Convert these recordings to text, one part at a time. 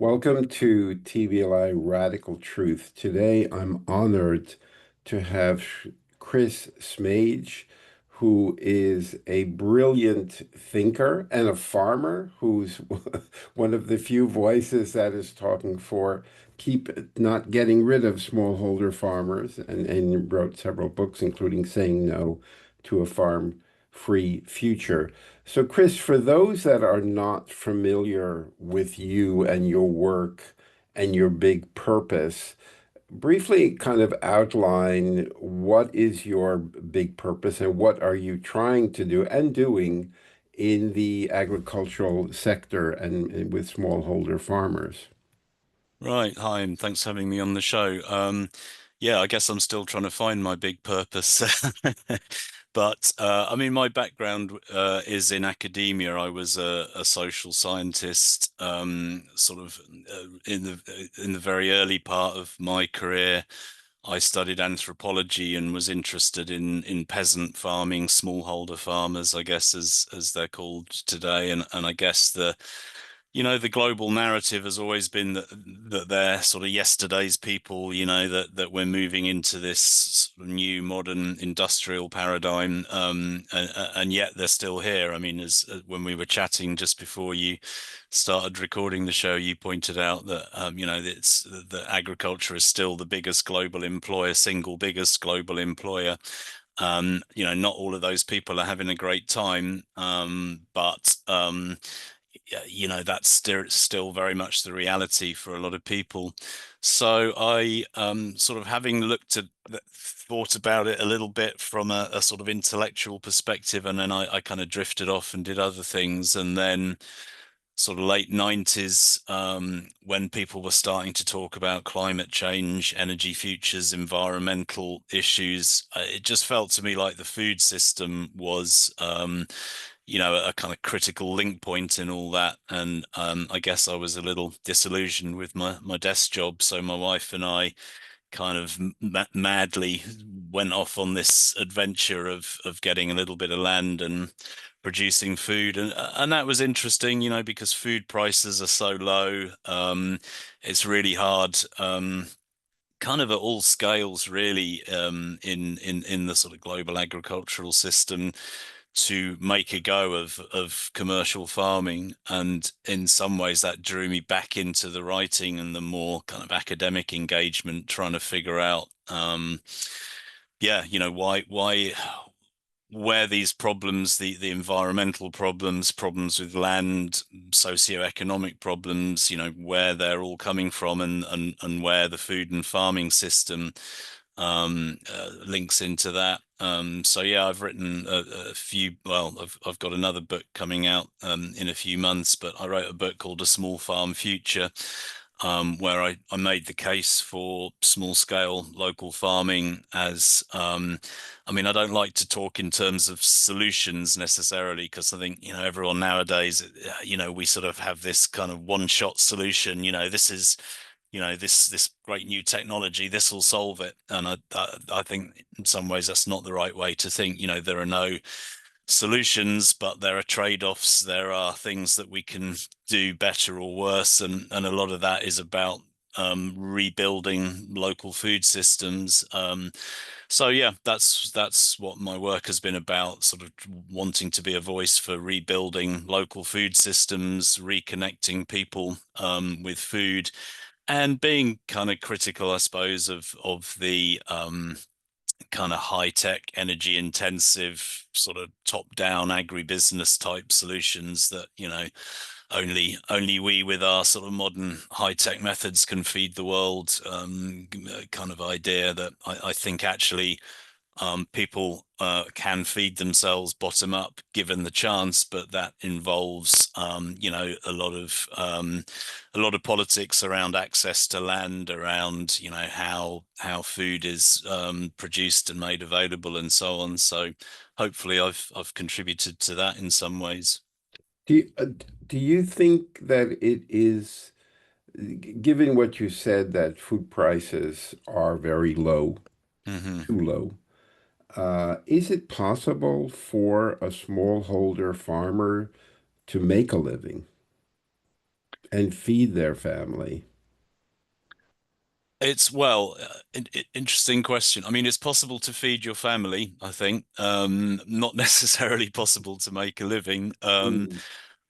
Welcome to TBLI Radical Truth. Today, I'm honored to have Chris Smaje, who is a brilliant thinker and a farmer who's one of the few voices that is talking for keep not getting rid of smallholder farmers and wrote several books, including Saying No to a Farm-Free Future. So, Chris, for those that are not familiar with you and your work and your big purpose, briefly kind of outline what is your big purpose and what are you trying to do and doing in the agricultural sector and with smallholder farmers. Right. Hi, and thanks for having me on the show. Yeah, I guess I'm still trying to find my big purpose. But I mean, my background is in academia. I was a social scientist, sort of in the very early part of my career. I studied anthropology and was interested in peasant farming, smallholder farmers, I guess, as they're called today. And I guess the global narrative has always been that they're sort of yesterday's people, that we're moving into this sort of new modern industrial paradigm, and yet they're still here. I mean, as when we were chatting just before you started recording the show, you pointed out that it's that agriculture is still the biggest global employer, single biggest global employer. Not all of those people are having a great time, but yeah, that's still very much the reality for a lot of people. So I sort of having thought about it a little bit from a sort of intellectual perspective, and then I kind of drifted off and did other things, and then sort of late 90s, when people were starting to talk about climate change, energy futures, environmental issues, it just felt to me like the food system was a kind of critical link point in all that. And I guess I was a little disillusioned with my desk job. So my wife and I kind of madly went off on this adventure of getting a little bit of land and producing food. And that was interesting, because food prices are so low. It's really hard. Kind of at all scales, really, in the sort of global agricultural system, to make a go of commercial farming. And in some ways that drew me back into the writing and the more kind of academic engagement, trying to figure out yeah, why where these problems, the environmental problems with land, socioeconomic problems, where they're all coming from, and where the food and farming system links into that. So yeah, I've written a few. Well, I've got another book coming out in a few months, but I wrote a book called A Small Farm Future, where I made the case for small scale local farming as, I mean, I don't like to talk in terms of solutions necessarily, because I think, everyone nowadays, we sort of have this kind of one shot solution, this is, this great new technology, this will solve it. And I think in some ways that's not the right way to think. There are no solutions, but there are trade-offs. There are things that we can do better or worse, and a lot of that is about rebuilding local food systems. So yeah, that's what my work has been about, sort of wanting to be a voice for rebuilding local food systems, reconnecting people with food, and being kind of critical, I suppose, of the kind of high-tech, energy-intensive, sort of top-down agribusiness type solutions that, only we with our sort of modern high-tech methods can feed the world, kind of idea that I think actually people can feed themselves bottom up given the chance, but that involves a lot of politics around access to land, around how food is produced and made available, and so on. So hopefully I've contributed to that in some ways. Do you, uh, do you think that it is, given what you said, that food prices are very low, Hmm. too low, is it possible for a smallholder farmer to make a living and feed their family? It's well, interesting question. I mean, it's possible to feed your family, I think. Not necessarily possible to make a living. Mm,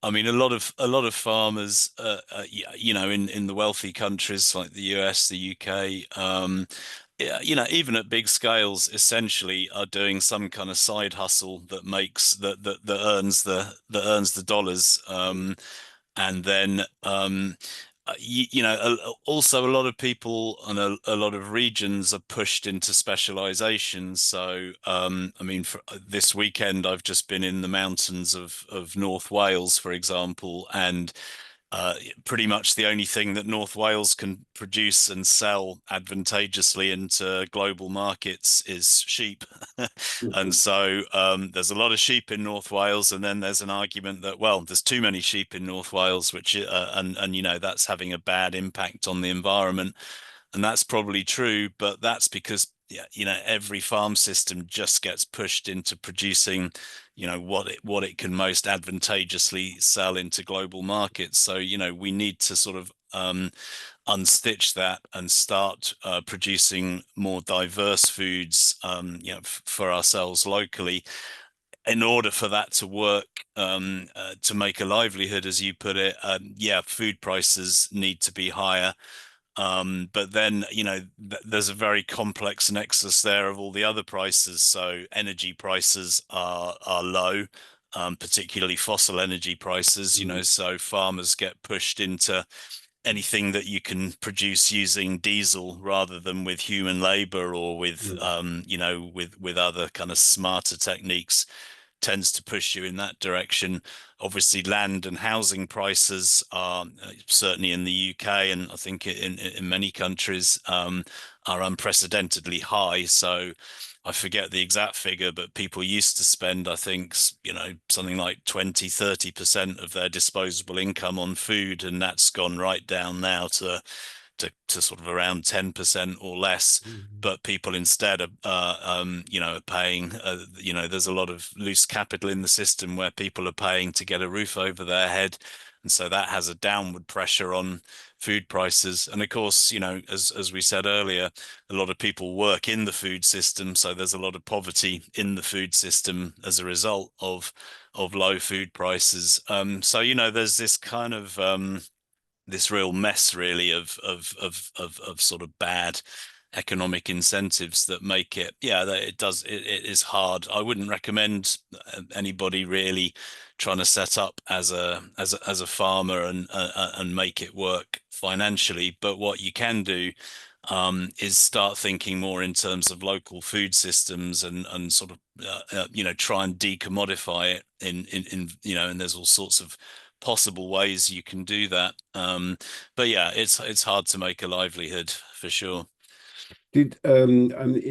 I mean, a lot of farmers, you know, in the wealthy countries like the US, the UK, yeah, you know, even at big scales, essentially are doing some kind of side hustle that makes that earns the dollars. And then you know, also a lot of people and a lot of regions are pushed into specialization. So I mean, for this weekend I've just been in the mountains of North Wales, for example, and uh, pretty much the only thing that North Wales can produce and sell advantageously into global markets is sheep. And mhm, so there's a lot of sheep in North Wales, and then there's an argument that, well, there's too many sheep in North Wales, which and you know that's having a bad impact on the environment. And that's probably true, but that's because, yeah, you know, every farm system just gets pushed into producing, you know, what it can most advantageously sell into global markets. So, you know, we need to sort of unstitch that and start producing more diverse foods, you know, for ourselves locally. In order for that to work, to make a livelihood, as you put it, yeah, food prices need to be higher. But then, you know, there's a very complex nexus there of all the other prices. So energy prices are low, particularly fossil energy prices, you know, mm, so farmers get pushed into anything that you can produce using diesel rather than with human labor or with mm, you know, with other kind of smarter techniques, tends to push you in that direction. Obviously, land and housing prices are certainly in the UK, and I think in many countries, are unprecedentedly high. So I forget the exact figure, but people used to spend, I think, you know, something like 20, 30% of their disposable income on food, and that's gone right down now to sort of around 10% or less. mm, But people instead are, you know, paying, you know, there's a lot of loose capital in the system where people are paying to get a roof over their head. And so that has a downward pressure on food prices. And of course, you know, as we said earlier, a lot of people work in the food system. So there's a lot of poverty in the food system as a result of low food prices. So, you know, there's this kind of this real mess really of sort of bad economic incentives that make it, yeah, that it is hard. I wouldn't recommend anybody really trying to set up as a farmer and make it work financially. But what you can do is start thinking more in terms of local food systems and sort of you know, try and decommodify it in you know, and there's all sorts of possible ways you can do that. But yeah, it's hard to make a livelihood for sure. Did in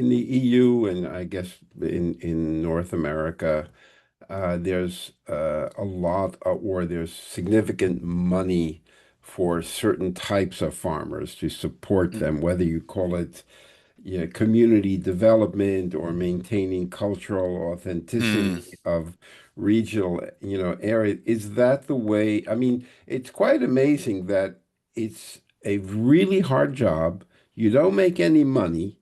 the EU and I guess in North America, there's a lot or there's significant money for certain types of farmers to support Mm, them, whether you call it, yeah, community development or maintaining cultural mm, authenticity of regional, area. Is that the way? I mean, it's quite amazing that it's a really hard job. You don't make any money.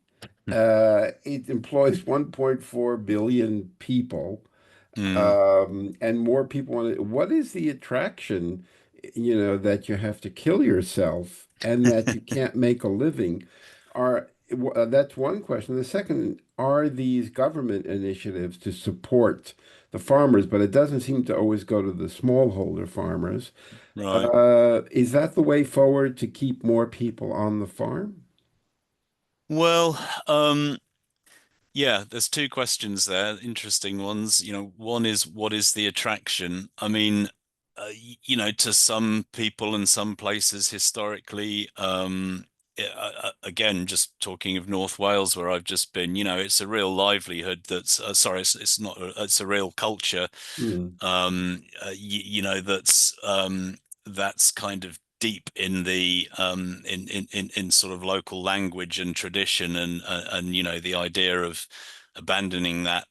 It employs 1.4 billion people, mm. and more people want to. What is the attraction, that you have to kill yourself and that you can't make a living? That's one question. The second, are these government initiatives to support the farmers, but it doesn't seem to always go to the smallholder farmers. Right. Is that the way forward to keep more people on the farm? Well, um, yeah, there's two questions there, interesting ones. You know, one is what is the attraction? I mean, you know, to some people and some places historically, yeah, again, just talking of North Wales where I've just been, you know, it's a real livelihood that's, sorry, it's not, it's a real culture, Mm, you know, that's kind of deep in the in sort of local language and tradition and you know, the idea of abandoning that,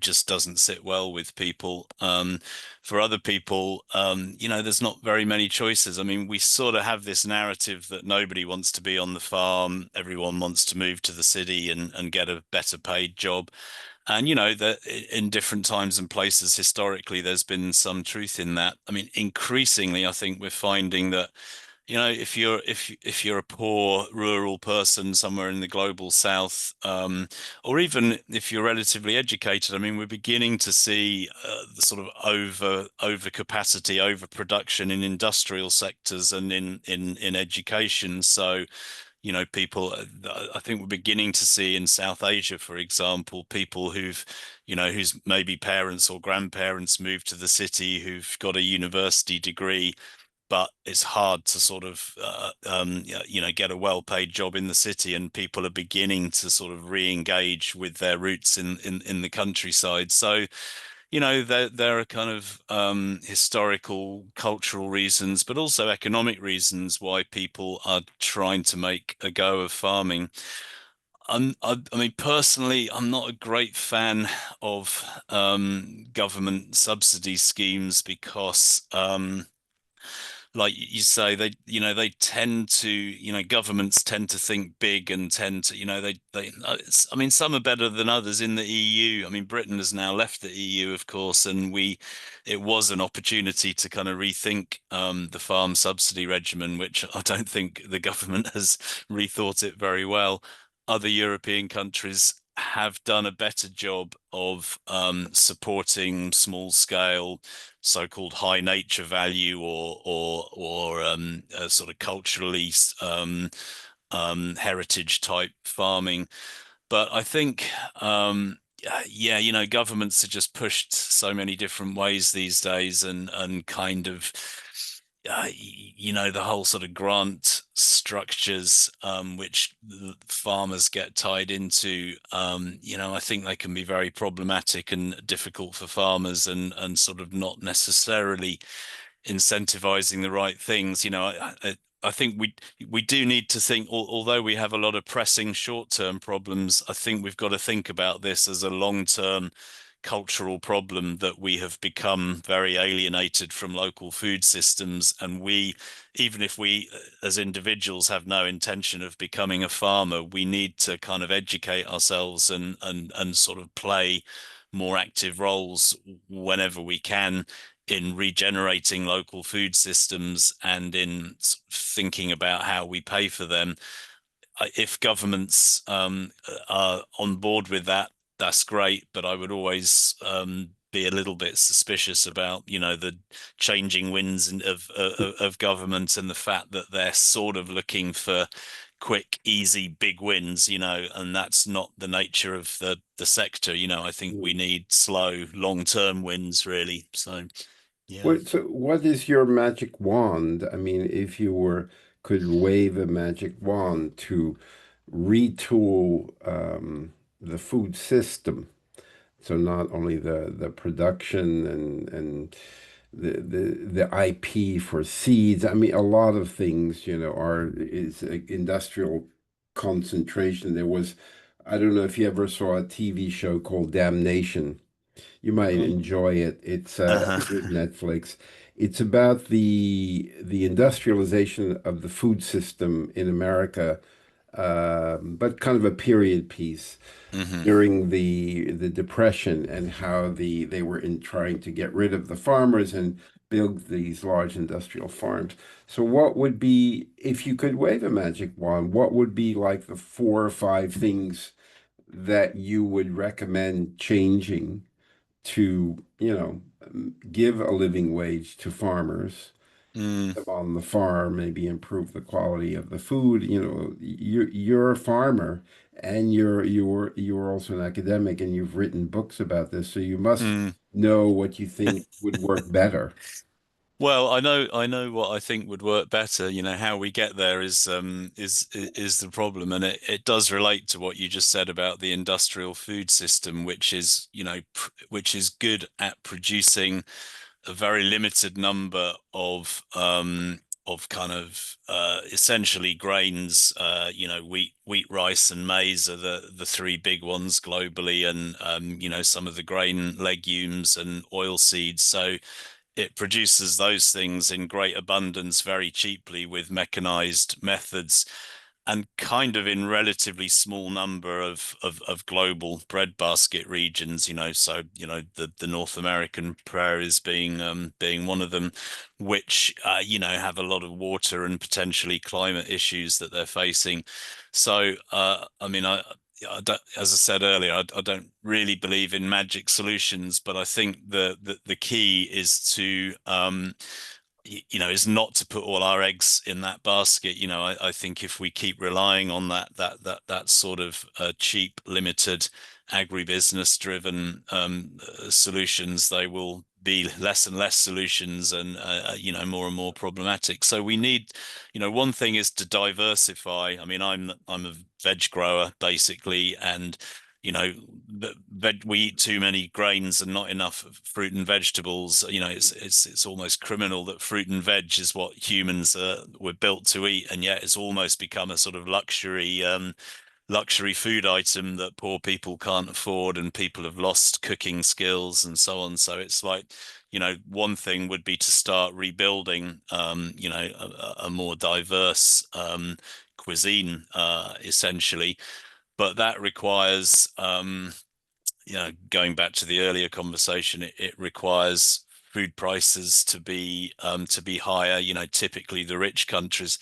just doesn't sit well with people. For other people, there's not very many choices. I mean, we sort of have this narrative that nobody wants to be on the farm. Everyone wants to move to the city and get a better paid job. And that in different times and places historically, there's been some truth in that. I mean, increasingly, I think we're finding that, if you're a poor rural person somewhere in the global south, or even if you're relatively educated, I mean, we're beginning to see the sort of overcapacity, overproduction in industrial sectors and in education. So, people, I think we're beginning to see in South Asia, for example, people whose maybe parents or grandparents moved to the city, who've got a university degree, but it's hard to sort of get a well-paid job in the city, and people are beginning to sort of re-engage with their roots in the countryside. So, there are kind of historical, cultural reasons, but also economic reasons why people are trying to make a go of farming. I mean, personally, I'm not a great fan of government subsidy schemes because, like you say, they tend to, governments tend to think big and tend to, I mean, some are better than others in the EU. I mean, Britain has now left the EU, of course, and it was an opportunity to kind of rethink the farm subsidy regimen, which I don't think the government has rethought it very well. Other European countries have done a better job of supporting small scale, so-called high nature value, or sort of culturally heritage type farming. But I think, yeah, governments are just pushed so many different ways these days, and kind of, the whole sort of grant structures, which the farmers get tied into, I think they can be very problematic and difficult for farmers, and sort of not necessarily incentivizing the right things. I think we do need to think, although we have a lot of pressing short-term problems, I think we've got to think about this as a long-term cultural problem, that we have become very alienated from local food systems. And even if we as individuals have no intention of becoming a farmer, we need to kind of educate ourselves and sort of play more active roles whenever we can in regenerating local food systems and in thinking about how we pay for them. If governments are on board with that, that's great, but I would always be a little bit suspicious about, the changing winds of government, and the fact that they're sort of looking for quick, easy, big wins, and that's not the nature of the sector. I think we need slow, long-term wins, really. So, yeah. What is your magic wand? I mean, if you could wave a magic wand to retool the food system, so not only the production and the IP for seeds. I mean, a lot of things, is industrial concentration. I don't know if you ever saw a TV show called Damnation. You might enjoy it. It's with Uh-huh. Netflix. It's about the industrialization of the food system in America, but kind of a period piece Hmm. during the Depression, and how they were in trying to get rid of the farmers and build these large industrial farms. So what would be, if you could wave a magic wand, what would be like the 4 or 5 things that you would recommend changing to, give a living wage to farmers Mm. on the farm, maybe improve the quality of the food. You're a farmer, and you're also an academic, and you've written books about this, so you must Mm. know what you think would work better. Well, I know what I think would work better. How we get there is the problem, and it does relate to what you just said about the industrial food system, which is, which is good at producing a very limited number of kind of essentially grains. Wheat, rice, and maize are the three big ones globally, and some of the grain, legumes, and oil seeds. So it produces those things in great abundance very cheaply with mechanized methods, and kind of in relatively small number of global breadbasket regions. So the North American prairies being one of them, which have a lot of water and potentially climate issues that they're facing. So I mean, I don't, as I said earlier, I don't really believe in magic solutions, but I think the key is to is not to put all our eggs in that basket. I think if we keep relying on that sort of cheap, limited, agribusiness driven solutions, they will be less and less solutions, and more and more problematic. So we need, one thing is to diversify. I mean, I'm a veg grower basically, and we eat too many grains and not enough fruit and vegetables. It's almost criminal that fruit and veg is what humans were built to eat, and yet it's almost become a sort of luxury food item that poor people can't afford, and people have lost cooking skills and so on. So it's like, one thing would be to start rebuilding, a more diverse cuisine, essentially. But that requires, going back to the earlier conversation, it requires food prices to be higher. Typically the rich countries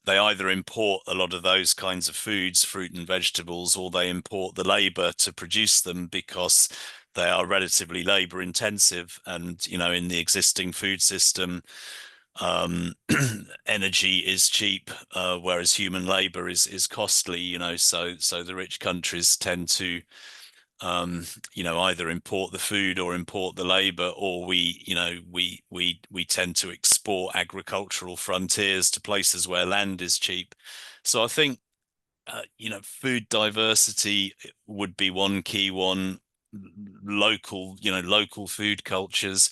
they either import a lot of those kinds of foods, fruit and vegetables, or they import the labor to produce them because they are relatively labor intensive. And, in the existing food system, energy is cheap, whereas human labor is costly. So the rich countries tend to either import the food or import the labor, or we tend to export agricultural frontiers to places where land is cheap. So I think food diversity would be one key one. Local food cultures.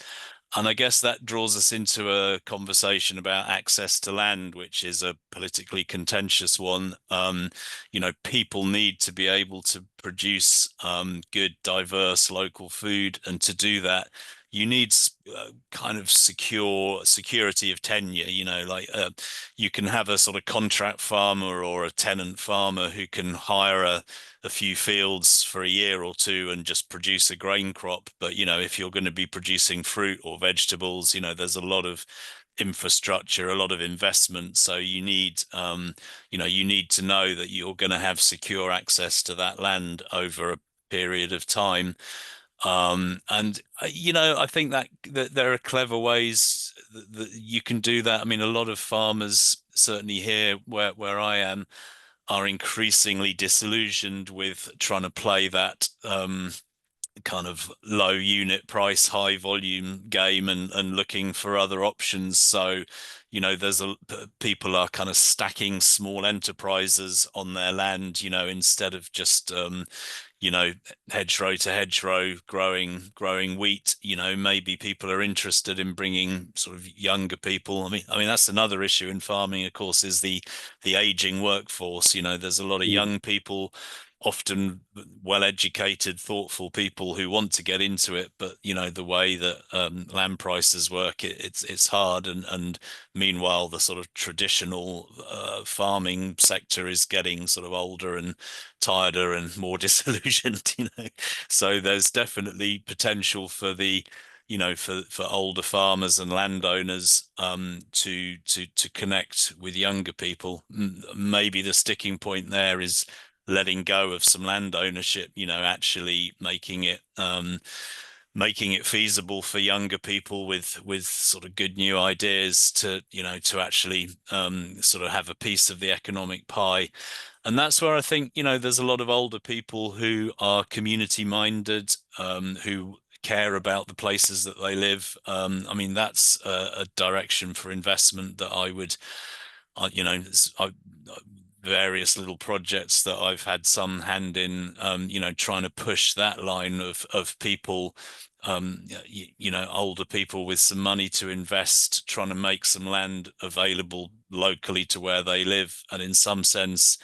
And I guess that draws us into a conversation about access to land, which is a politically contentious one. People need to be able to produce good, diverse local food, and to do that, you need kind of security of tenure. Like you can have a sort of contract farmer or a tenant farmer who can hire a few fields for a year or two and just produce a grain crop. But, if you're going to be producing fruit or vegetables, there's a lot of infrastructure, a lot of investment. So you need to know that you're going to have secure access to that land over a period of time. And I think that there are clever ways that you can do that. I mean, a lot of farmers, certainly here where I am, are increasingly disillusioned with trying to play that kind of low unit price, high volume game, and looking for other options. So, there's people are kind of stacking small enterprises on their land, instead of just hedgerow to hedgerow growing wheat. Maybe people are interested in bringing sort of younger people. I mean that's another issue in farming, of course, is the aging workforce. There's a lot of Mm. young people, often well-educated, thoughtful people who want to get into it, but the way that land prices work, it's hard, and meanwhile the sort of traditional farming sector is getting sort of older and tireder and more disillusioned. So there's definitely potential for the for older farmers and landowners to connect with younger people. Maybe the sticking point there is letting go of some land ownership, actually making it feasible for younger people with sort of good new ideas to actually sort of have a piece of the economic pie. And that's where I think, there's a lot of older people who are community minded, who care about the places that they live. I mean, that's a direction for investment that I would, I, various little projects that I've had some hand in, trying to push that line of people, older people with some money to invest, trying to make some land available locally to where they live, and in some sense,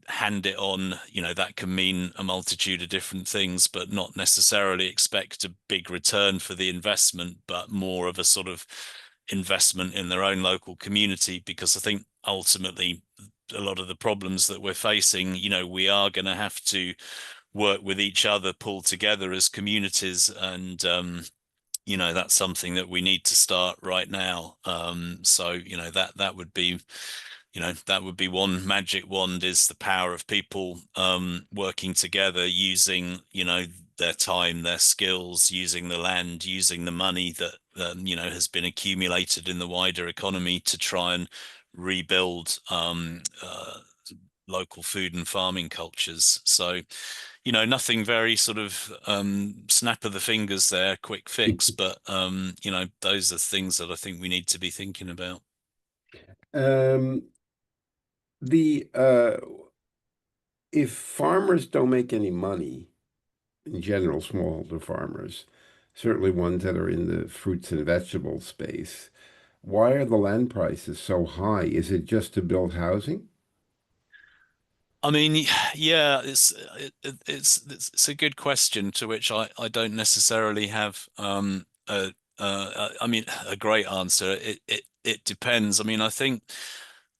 hand it on. That can mean a multitude of different things, but not necessarily expect a big return for the investment, but more of a sort of investment in their own local community. Because I think ultimately a lot of the problems that we're facing, we are going to have to work with each other, pull together as communities, and that's something that we need to start right now. So that would be, that would be one magic wand, is the power of people working together, using their time, their skills, using the land, using the money that has been accumulated in the wider economy to try and rebuild local food and farming cultures. So nothing very sort of snap of the fingers there, quick fix, but those are things that I think we need to be thinking about. Um, the if farmers don't make any money, in general, smallholder farmers, certainly ones that are in the fruits and vegetables space, why are the land prices so high? Is it just to build housing? I mean, yeah, it's a good question, to which I don't necessarily have I mean, a great answer. It depends. I mean, I think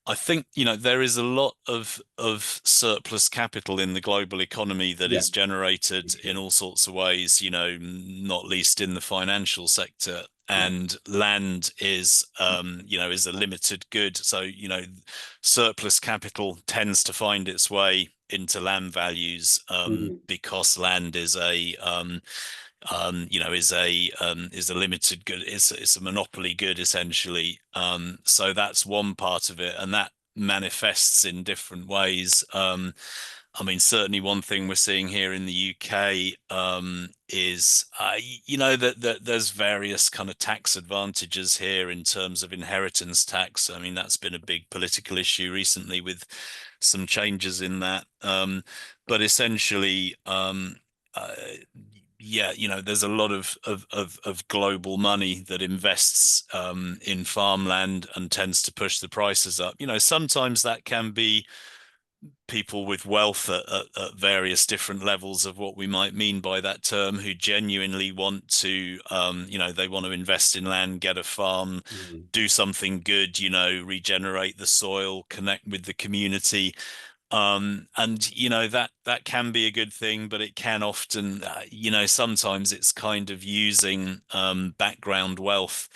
there is a lot of surplus capital in the global economy that Yeah, is for generated in sure. all sorts of ways, not least in the financial sector. Yeah. And land is a limited good. So, surplus capital tends to find its way into land values, Mhm. because land is a limited good. It's a monopoly good, essentially. So that's one part of it, and that manifests in different ways. I mean, certainly one thing we're seeing here in the UK is, that there's various kind of tax advantages here in terms of inheritance tax. I mean, that's been a big political issue recently with some changes in that. But essentially, uh, yeah, there's a lot of global money that invests in farmland and tends to push the prices up. Sometimes that can be people with wealth at various different levels of what we might mean by that term, who genuinely want to, they want to invest in land, get a farm, Mhm. do something good, regenerate the soil, connect with the community. And that can be a good thing, but it can often, sometimes it's kind of using background wealth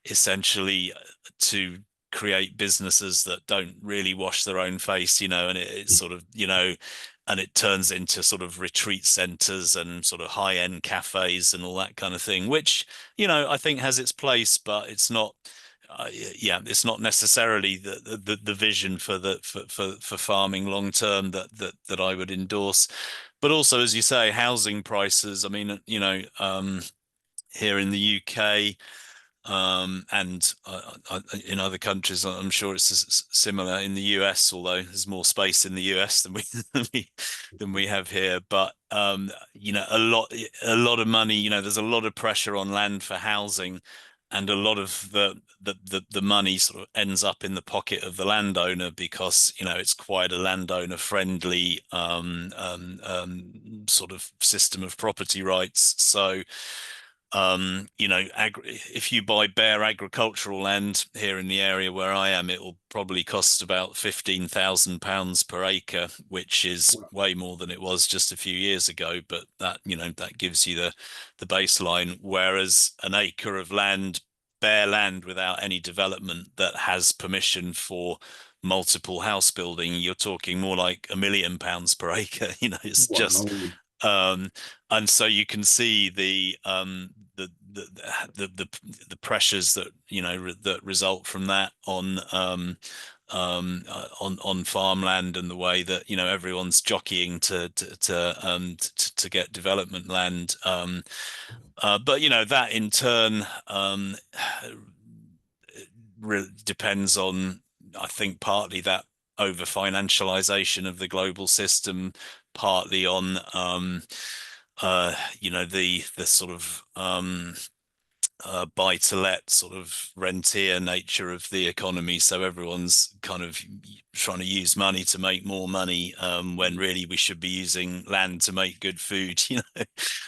essentially to create businesses that don't really wash their own face, and it's sort of, and it turns into sort of retreat centers and sort of high-end cafes and all that kind of thing, which, I think has its place, but it's not, yeah, it's not necessarily the vision for farming long term that I would endorse. But also, as you say, housing prices. I mean, here in the UK, and in other countries, I'm sure it's similar in the US, although there's more space in the US than we than we have here. But a lot of money. There's a lot of pressure on land for housing, and a lot of the money sort of ends up in the pocket of the landowner, because it's quite a landowner friendly sort of system of property rights. So if you buy bare agricultural land here in the area where I am, it will probably cost about £15,000 per acre, which is Well, way more than it was just a few years ago. But that gives you the baseline. Whereas an acre of land, bare land without any development, that has permission for multiple house building, you're talking more like £1 million per acre. It's just wow. and so you can see the pressures that that result from that on farmland, and the way that everyone's jockeying to get development land. But that in turn depends on, I think, partly that over financialization of the global system, partly on the sort of buy to let sort of rentier nature of the economy. So everyone's kind of trying to use money to make more money, when really we should be using land to make good food,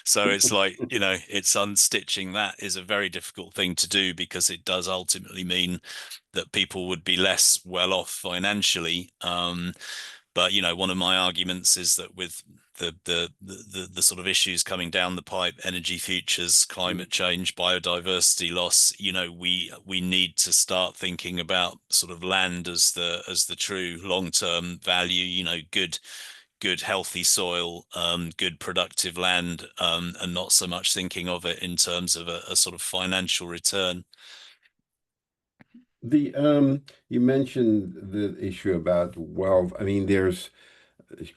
So it's like, it's unstitching that is a very difficult thing to do, because it does ultimately mean that people would be less well off financially. But one of my arguments is that with the sort of issues coming down the pipe, energy futures, climate change, biodiversity loss, we need to start thinking about sort of land as the true long-term value, good healthy soil, good productive land, and not so much thinking of it in terms of a sort of financial return. The You mentioned the issue about wealth. I mean, there's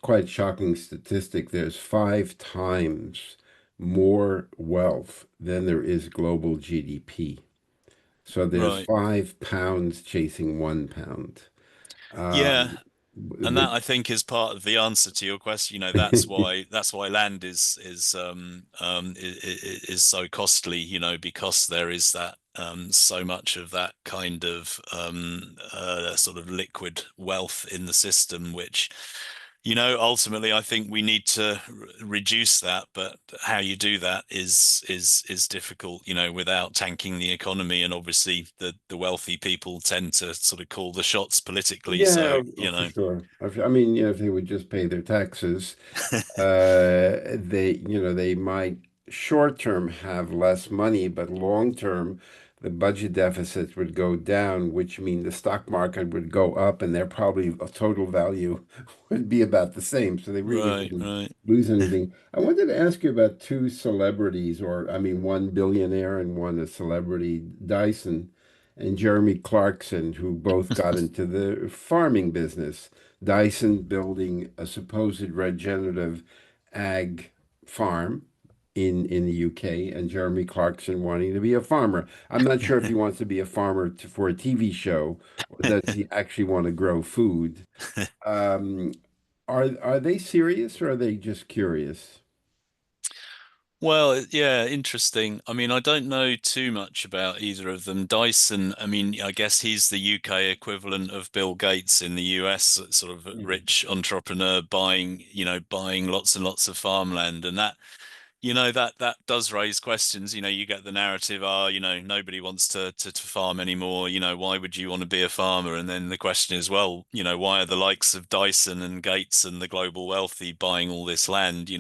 quite shocking statistic. There's 5 times more wealth than there is global GDP. So there's Right. 5 pounds chasing 1 pound. Yeah. Um, And that, which I think, is part of the answer to your question. That's why land is so costly. Because there is that so much of that kind of sort of liquid wealth in the system, which ultimately I think we need to reduce that. But how you do that is difficult. Without tanking the economy, and obviously the wealthy people tend to sort of call the shots politically. So Yeah, for sure. I mean, if they would just pay their taxes, they might short term have less money, but long term, the budget deficit would go down, which means the stock market would go up, and their probably a total value would be about the same. So they really Right, wouldn't right. lose anything. I wanted to ask you about two celebrities, or I mean, one billionaire and one a celebrity, Dyson and Jeremy Clarkson, who both got into the farming business. Dyson building a supposed regenerative ag farm in the UK, and Jeremy Clarkson wanting to be a farmer. I'm not sure if he wants to be a farmer for a TV show, or does he actually want to grow food? Um, are they serious, or are they just curious? Well, yeah, interesting. I mean, I don't know too much about either of them. Dyson, I mean, I guess he's the UK equivalent of Bill Gates in the US, sort of Mm. rich entrepreneur buying lots and lots of farmland. And that does raise questions. You get the narrative, nobody wants to farm anymore. Why would you want to be a farmer? And then the question is, well, why are the likes of Dyson and Gates and the global wealthy buying all this land?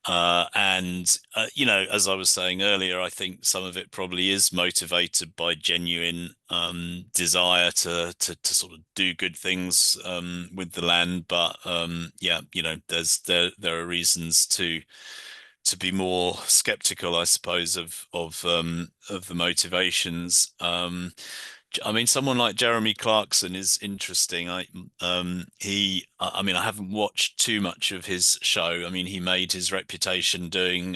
As I was saying earlier, I think some of it probably is motivated by genuine desire to sort of do good things with the land. But yeah, there are reasons to be more skeptical, I suppose, of the motivations. I mean, someone like Jeremy Clarkson is interesting. I mean, I haven't watched too much of his show. I mean, he made his reputation doing,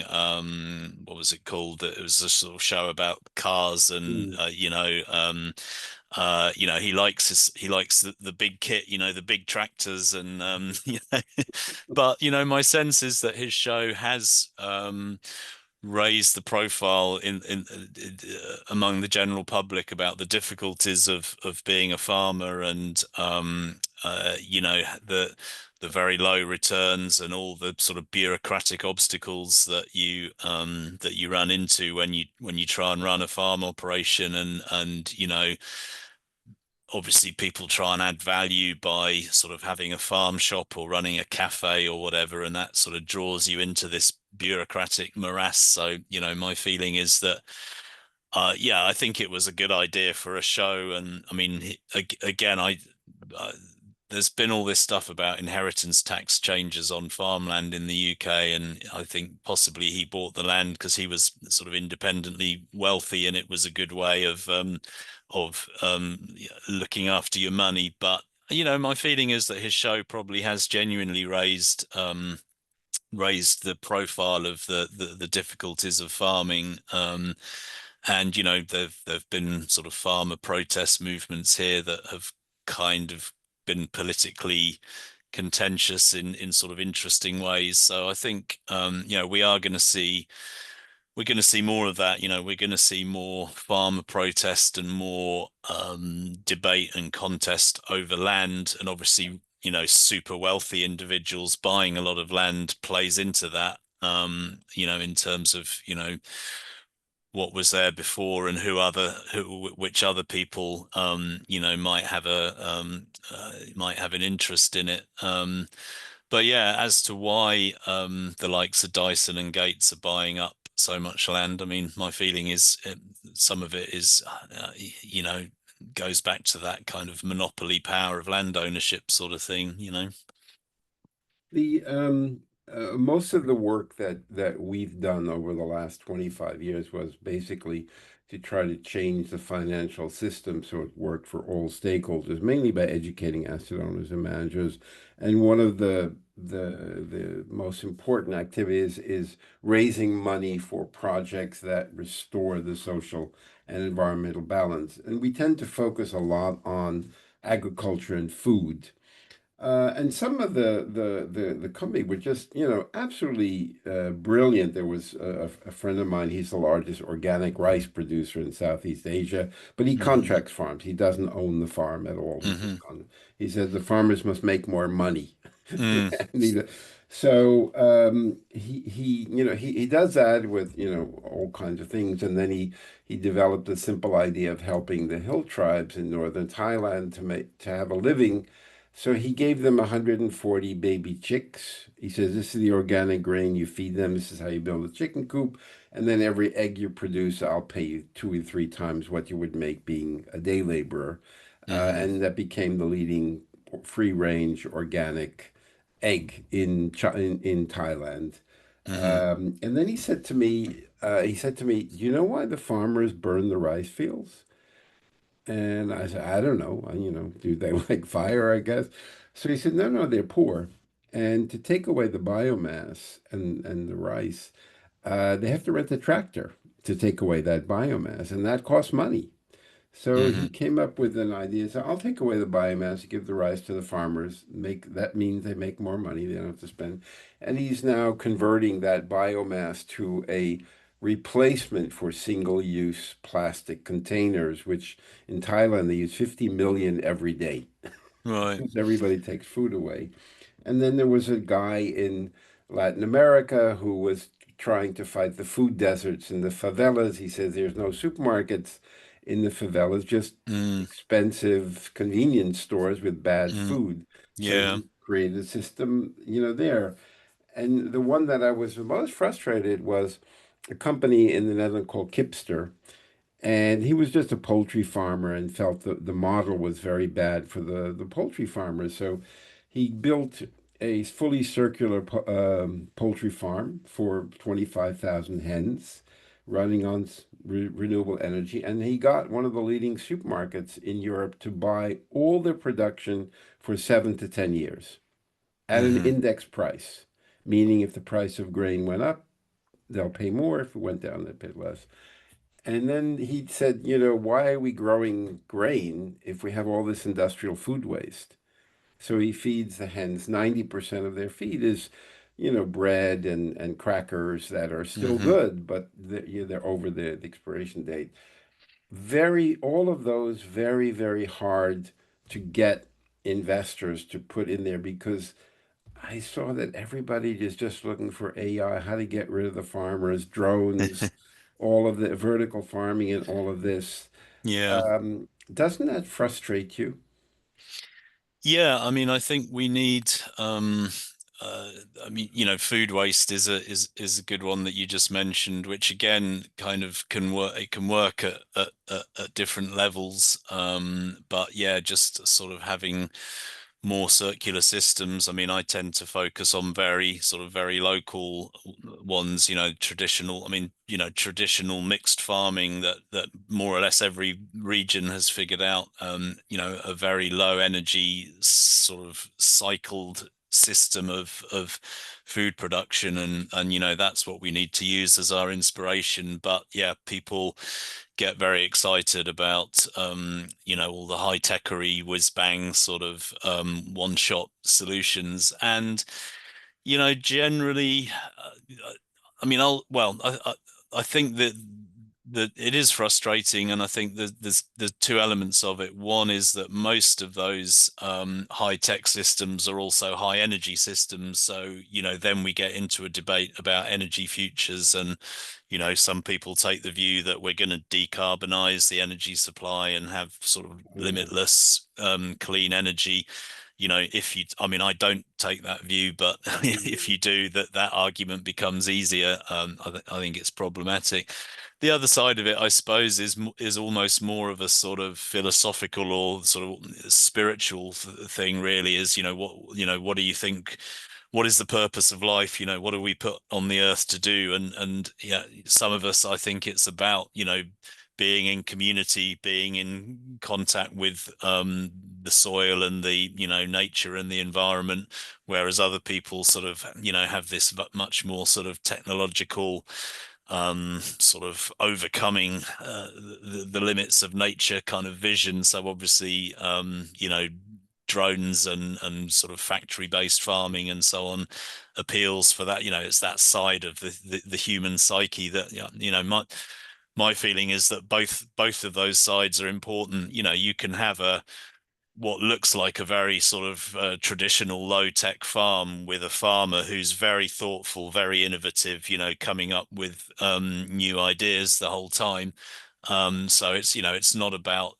what was it called? It was a sort of show about cars, and Mm. he likes the big kit, the big tractors, and but my sense is that his show has raise the profile in among the general public about the difficulties of being a farmer, and the very low returns and all the sort of bureaucratic obstacles that you run into when you try and run a farm operation, and obviously people try and add value by sort of having a farm shop or running a cafe or whatever, and that sort of draws you into this bureaucratic morass. So, my feeling is that, yeah, I think it was a good idea for a show. And I mean, again, uh, there's been all this stuff about inheritance tax changes on farmland in the UK, and I think possibly he bought the land because he was sort of independently wealthy, and it was a good way of looking after your money. But my feeling is that his show probably has genuinely raised the profile of the difficulties of farming. And there've been sort of farmer protest movements here that have kind of been politically contentious in sort of interesting ways. So I think we are going to see we're going to see more of that. We're going to see more farmer protest and more debate and contest over land. And obviously, super wealthy individuals buying a lot of land plays into that. In terms of, what was there before and which other people, might have an interest in it. But yeah, as to why the likes of Dyson and Gates are buying up so much land, I mean, my feeling is some of it is, goes back to that kind of monopoly power of land ownership sort of thing. The most of the work that we've done over the last 25 years was basically to try to change the financial system so it worked for all stakeholders, mainly by educating asset owners and managers. And one of the most important activities is raising money for projects that restore the social and environmental balance. And we tend to focus a lot on agriculture and food. And some of the company were just, absolutely brilliant. There was a friend of mine, he's the largest organic rice producer in Southeast Asia, but he Hmm. contracts farms. He doesn't own the farm at all. Hmm. He says the farmers must make more money. Mm. And so he does that with, all kinds of things. And then he developed a simple idea of helping the hill tribes in northern Thailand to have a living, so he gave them 140 baby chicks. He says, this is the organic grain you feed them. This is how you build a chicken coop. And then every egg you produce, I'll pay you 2 or 3 times what you would make being a day laborer. Hmm. And that became the leading free range organic egg in Thailand. Hmm. And then he said to me, do you know why the farmers burn the rice fields? And I said, I don't know. Do they like fire, I guess? So he said, no, no, they're poor. And to take away the biomass and the rice, they have to rent a tractor to take away that biomass, and that costs money. So he Hmm. came up with an idea. So I'll take away the biomass, give the rice to the farmers. That means they make more money. They don't have to spend. And he's now converting that biomass to a replacement for single-use plastic containers, which in Thailand they use 50 million every day Right. because everybody takes food away. And then there was a guy in Latin America who was trying to fight the food deserts in the favelas. He says there's no supermarkets in the favelas, just Mm. expensive convenience stores with bad Mm. food. So Yeah. he created a system, there. And the one that I was the most frustrated was a company in the Netherlands called Kipster, and he was just a poultry farmer and felt the model was very bad for the poultry farmers. So he built a fully circular poultry farm for 25,000 hens running on renewable energy. And he got one of the leading supermarkets in Europe to buy all their production for 7 to 10 years at an Hmm. index price, meaning if the price of grain went up, they'll pay more. If it went down, they'll pay less. And then he said, why are we growing grain if we have all this industrial food waste? So he feeds the hens. 90% of their feed is, bread and crackers that are still Hmm. good, but they're over the expiration date. All of those very, very hard to get investors to put in there because I saw that everybody is just looking for AI, how to get rid of the farmers, drones, all of the vertical farming and all of this. Yeah. Doesn't that frustrate you? Yeah, I mean, I think we need uh I mean, food waste is a good one that you just mentioned, which again kind of can work it can work at different levels. But yeah, just sort of having more circular systems. I mean, I tend to focus on very sort of very local ones, traditional, I mean, traditional mixed farming that more or less every region has figured out, a very low energy sort of cycled system of food production, and that's what we need to use as our inspiration. But yeah, people get very excited about all the high techery whiz bang sort of one shot solutions. And generally, I mean, I think that it is frustrating, and I think that there's two elements of it. One is that most of those high tech systems are also high energy systems. So, then we get into a debate about energy futures, and some people take the view that we're going to decarbonize the energy supply and have sort of Mm, limitless clean energy. If you, I mean, I don't take that view, but if mm, you do, that argument becomes easier. I think it's problematic. The other side of it, I suppose, is almost more of a sort of philosophical or sort of spiritual thing, really. Is what do you think? What is the purpose of life? What do we put on the earth to do? And yeah, some of us, I think it's about being in community, being in contact with the soil and the nature and the environment, whereas other people sort of have this much more sort of technological sort of overcoming the limits of nature kind of vision. So obviously, drones and sort of factory-based farming and so on appeals for that. It's that side of the human psyche that my feeling is that both of those sides are important. You can have a what looks like a very sort of traditional low-tech farm with a farmer who's very thoughtful, very innovative, coming up with new ideas the whole time. So it's not about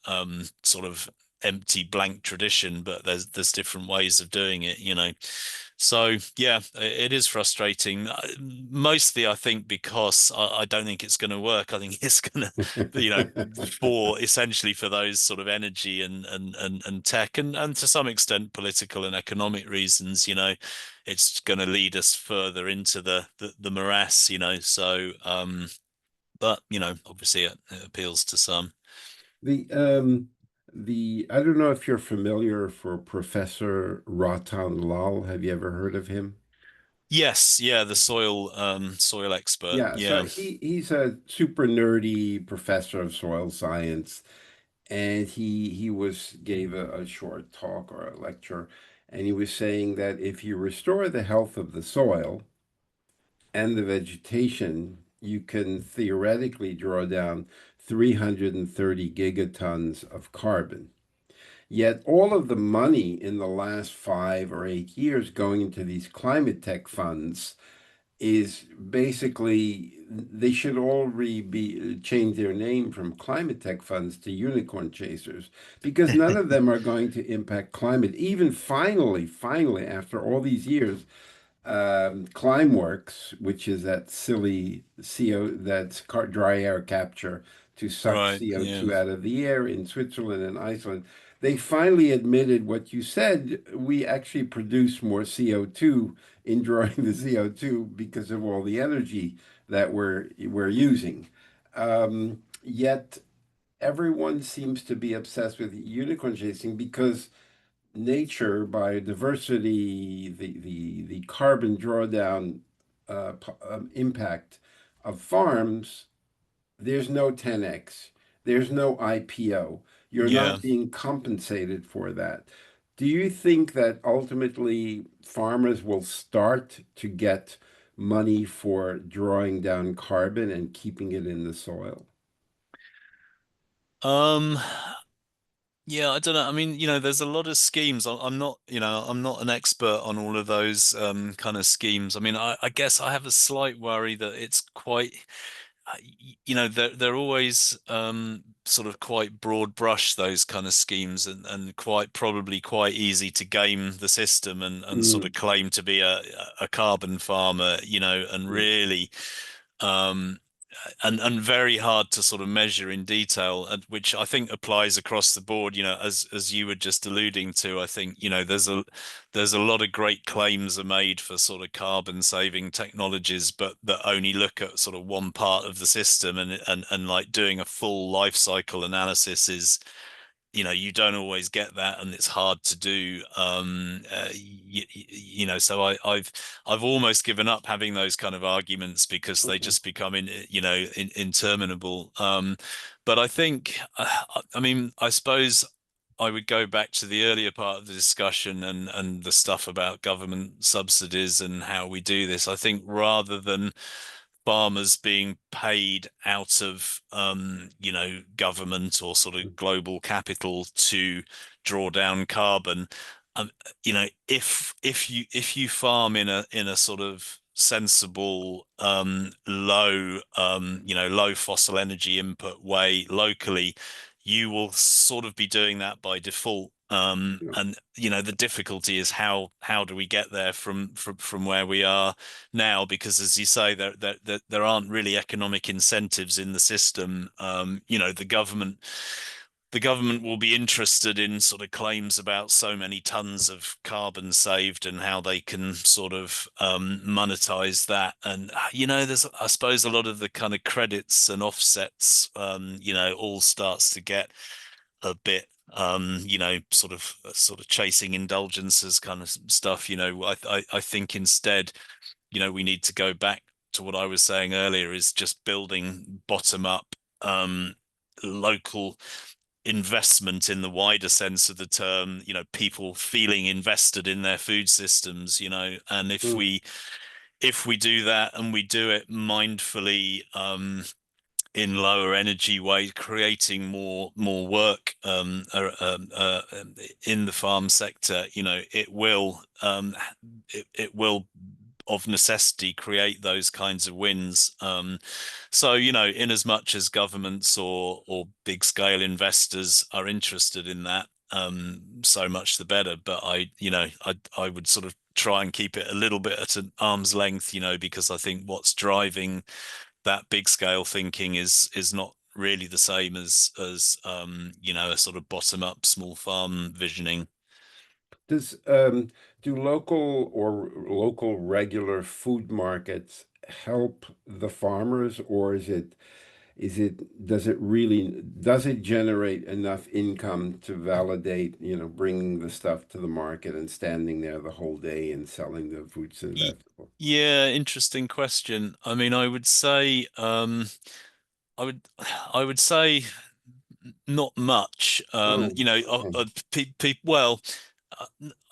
sort of empty blank tradition, but there's different ways of doing it. So yeah, it is frustrating. Mostly, I think, because I don't think it's going to work. I think it's going to, for essentially for those sort of energy and tech and to some extent political and economic reasons. It's going to lead us further into the morass. So but obviously it appeals to some. The I don't know if you're familiar for Professor Ratan Lal. Have you ever heard of him? Yes, yeah, the soil expert. Yeah, so Yeah. he's a super nerdy professor of soil science, and he was gave a short talk or a lecture, and he was saying that if you restore the health of the soil and the vegetation, you can theoretically draw down 330 gigatons of carbon. Yet all of the money in the last 5 or 8 years going into these climate tech funds is basically they should already be change their name from climate tech funds to unicorn chasers because none of them are going to impact climate. Even finally, after all these years, Climeworks, which is that silly CO, that's dry air capture to suck Right. Yeah. CO2 out of the air in Switzerland and Iceland, they finally admitted what you said. We actually produce more CO2 in drawing the CO2 because of all the energy that we're using. Yet everyone seems to be obsessed with unicorn chasing because nature, biodiversity, the carbon drawdown impact of farms, there's no 10x, there's no IPO. You're Yeah. not being compensated for that. Do you think that ultimately farmers will start to get money for drawing down carbon and keeping it in the soil? Um, yeah, I don't know. I mean, there's a lot of schemes. I'm not, I'm not an expert on all of those kind of schemes. I mean, I guess I have a slight worry that it's quite, they're always sort of quite broad brush, those kind of schemes, and quite probably quite easy to game the system and sort of Mm, claim to be a carbon farmer, and mm, really um and very hard to sort of measure in detail, and which I think applies across the board. As you were just alluding to, I think there's a lot of great claims are made for sort of carbon saving technologies, but that only look at sort of one part of the system, and like doing a full life cycle analysis you don't always get that, and it's hard to do. So I've almost given up having those kind of arguments because they Okay. just become interminable. But I think, I mean, I suppose I would go back to the earlier part of the discussion and the stuff about government subsidies and how we do this. I think rather than farmers being paid out of government or sort of global capital to draw down carbon. um, if you farm in a sort of sensible low fossil energy input way locally, you will sort of be doing that by default. Yeah. And the difficulty is how do we get there from where we are now, because as you say, there aren't really economic incentives in the system. The government will be interested in sort of claims about so many tons of carbon saved and how they can sort of monetize that. And there's, I suppose, a lot of the kind of credits and offsets, all starts to get a bit sort of chasing indulgences kind of stuff. I think instead, we need to go back to what I was saying earlier, is just building bottom up local investment in the wider sense of the term, people feeling invested in their food systems, and if Mm, we do that and we do it mindfully, in lower energy ways, creating more work in the farm sector, it will of necessity create those kinds of wins. So, in as much as governments or big scale investors are interested in that, so much the better. But I would sort of try and keep it a little bit at an arm's length, because I think what's driving that big scale thinking is not really the same as a sort of bottom up small farm visioning. Does do local regular food markets help the farmers, or does it generate enough income to validate, bringing the stuff to the market and standing there the whole day and selling the fruits and Y- vegetables? Yeah, interesting question. I mean, I would say not much. Oh, okay. Well,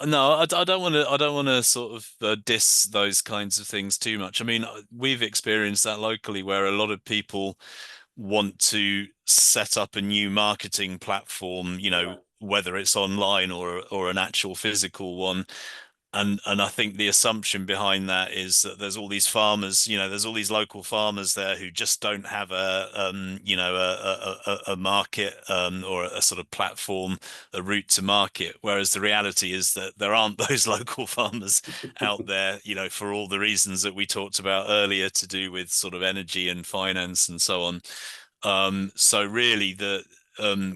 no, I don't want to. I don't want to sort of diss those kinds of things too much. I mean, we've experienced that locally, where a lot of people want to set up a new marketing platform, Right. whether it's online or an actual physical one. And I think the assumption behind that is that there's all these farmers, there's all these local farmers there who just don't have a market, or a sort of platform, a route to market. Whereas the reality is that there aren't those local farmers out there, for all the reasons that we talked about earlier, to do with sort of energy and finance and so on. So really,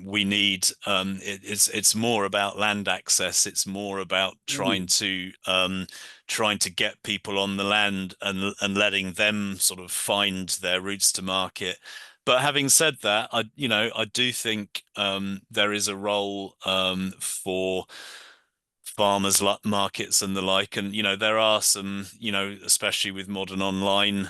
we need, it's more about land access. It's more about trying Mm, to get people on the land and letting them sort of find their routes to market. But having said that, I do think there is a role for farmers markets and the like. And there are some, especially with modern online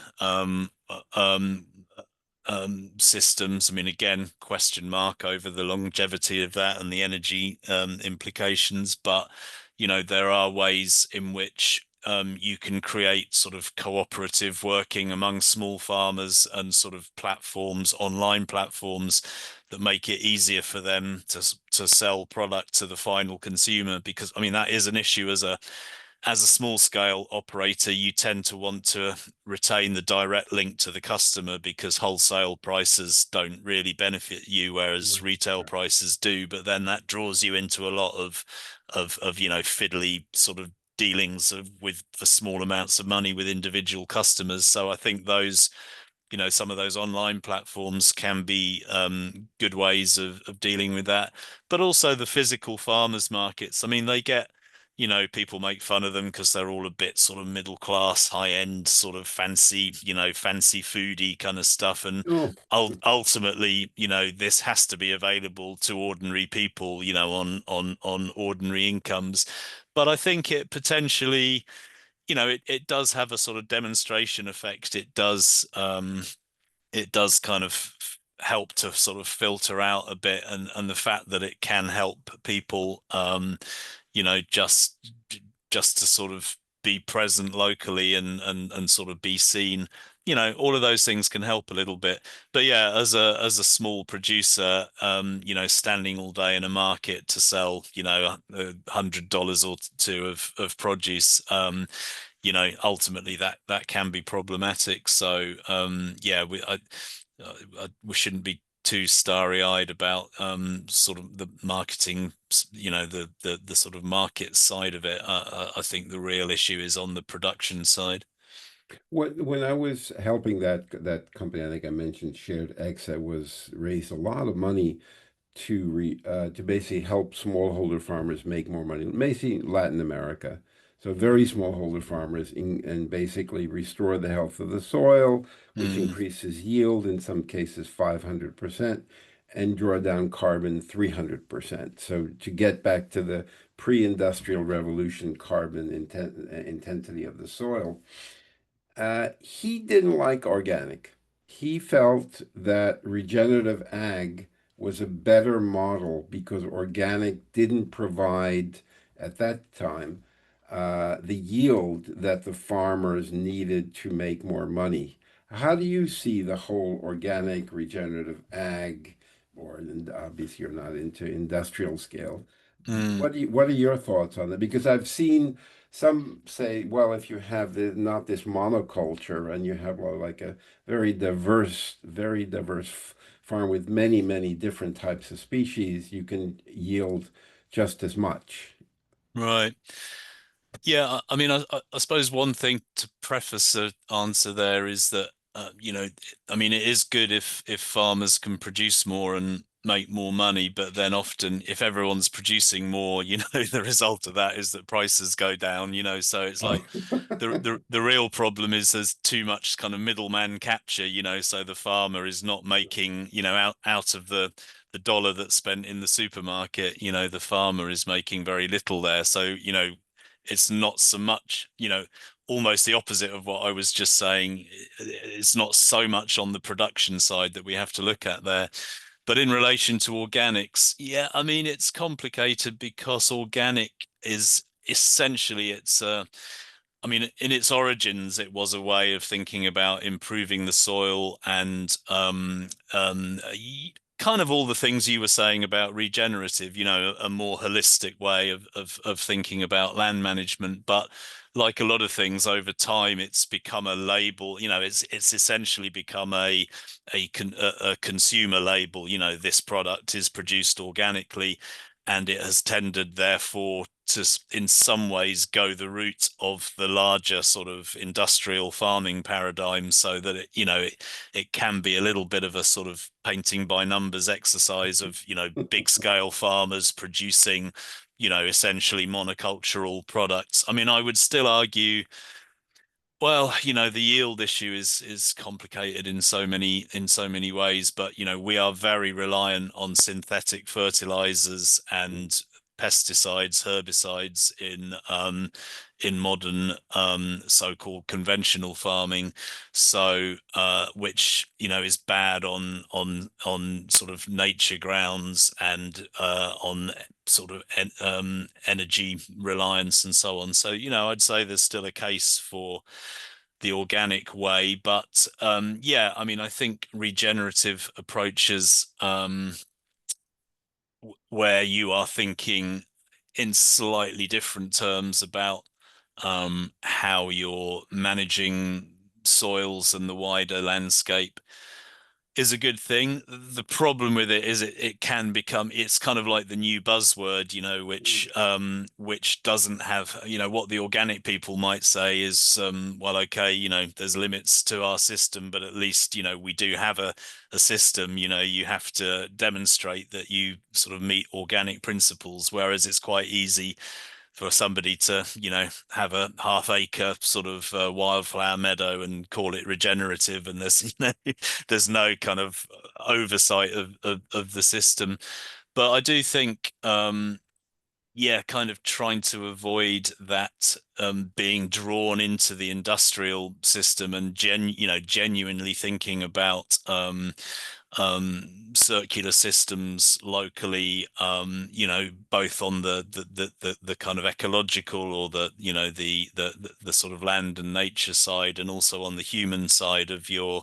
systems. I mean, again, question mark over the longevity of that and the energy implications. But there are ways in which you can create sort of cooperative working among small farmers, and sort of platforms, online platforms, that make it easier for them to sell product to the final consumer. Because I mean, that is an issue as a small scale operator. You tend to want to retain the direct link to the customer, because wholesale prices don't really benefit you, whereas right, retail right. prices do. But then that draws you into a lot of fiddly sort of dealings with for small amounts of money with individual customers. So I think some of those online platforms can be good ways of dealing with that. But also the physical farmers markets. I mean, they get people make fun of them because they're all a bit sort of middle class, high end, sort of fancy, fancy foodie kind of stuff. And Oh, ultimately, this has to be available to ordinary people, on ordinary incomes. But I think it potentially, it does have a sort of demonstration effect. It does kind of help to sort of filter out a bit, and the fact that it can help people, just to sort of be present locally and sort of be seen. All of those things can help a little bit. But yeah, as a small producer, standing all day in a market to sell, $100 or two of produce, ultimately that can be problematic. So yeah, we shouldn't be too starry-eyed about sort of the marketing, the sort of market side of it. I think the real issue is on the production side. when I was helping that company, I think I mentioned Shared X, that was raised a lot of money to basically help smallholder farmers make more money, basically Latin America. So very smallholder farmers and basically restore the health of the soil, which Mm, increases yield in some cases 500%, and draw down carbon 300%. So to get back to the pre-industrial revolution carbon intensity of the soil. He didn't like organic. He felt that regenerative ag was a better model because organic didn't provide, at that time, the yield that the farmers needed to make more money. How do you see the whole organic regenerative ag, or and obviously you're not into industrial scale? mm. What are your thoughts on it? Because I've seen some say, well, if you have not this monoculture and you have like a very diverse farm with many, many different types of species, you can yield just as much. Right. Yeah, I mean, I suppose one thing to preface the answer there is that, I mean, it is good if farmers can produce more and make more money, but then often if everyone's producing more, the result of that is that prices go down, so it's Oh. like the real problem is there's too much kind of middleman capture, so the farmer is not making, out of the dollar that's spent in the supermarket, the farmer is making very little there. So, it's not so much, almost the opposite of what I was just saying. It's not so much on the production side that we have to look at there. But in relation to organics, yeah, I mean, it's complicated because organic is essentially, I mean, in its origins, it was a way of thinking about improving the soil and kind of all the things you were saying about regenerative, a more holistic way of thinking about land management. But like a lot of things over time, it's become a label, it's essentially become a consumer label, this product is produced organically, and it has tended, therefore, to, in some ways, go the route of the larger sort of industrial farming paradigm, so that it can be a little bit of a sort of painting by numbers exercise of, big scale farmers producing, essentially monocultural products. I mean, I would still argue, well, the yield issue is complicated in so many ways, but we are very reliant on synthetic fertilizers and pesticides, herbicides in modern so-called conventional farming. So which is bad on sort of nature grounds and on sort of energy reliance and so on. So I'd say there's still a case for the organic way. But yeah, I mean, I think regenerative approaches, where you are thinking in slightly different terms about how you're managing soils and the wider landscape, is a good thing. The problem with it is it can become, it's kind of like the new buzzword, which doesn't have, what the organic people might say is, well, okay, there's limits to our system, but at least, we do have a system. You have to demonstrate that you sort of meet organic principles, whereas it's quite easy for somebody to, have a half-acre sort of wildflower meadow and call it regenerative, and there's there's no kind of oversight of the system. But I do think, yeah, kind of trying to avoid that being drawn into the industrial system, and genuinely thinking about circular systems locally, both on the kind of ecological, or the sort of land and nature side, and also on the human side of your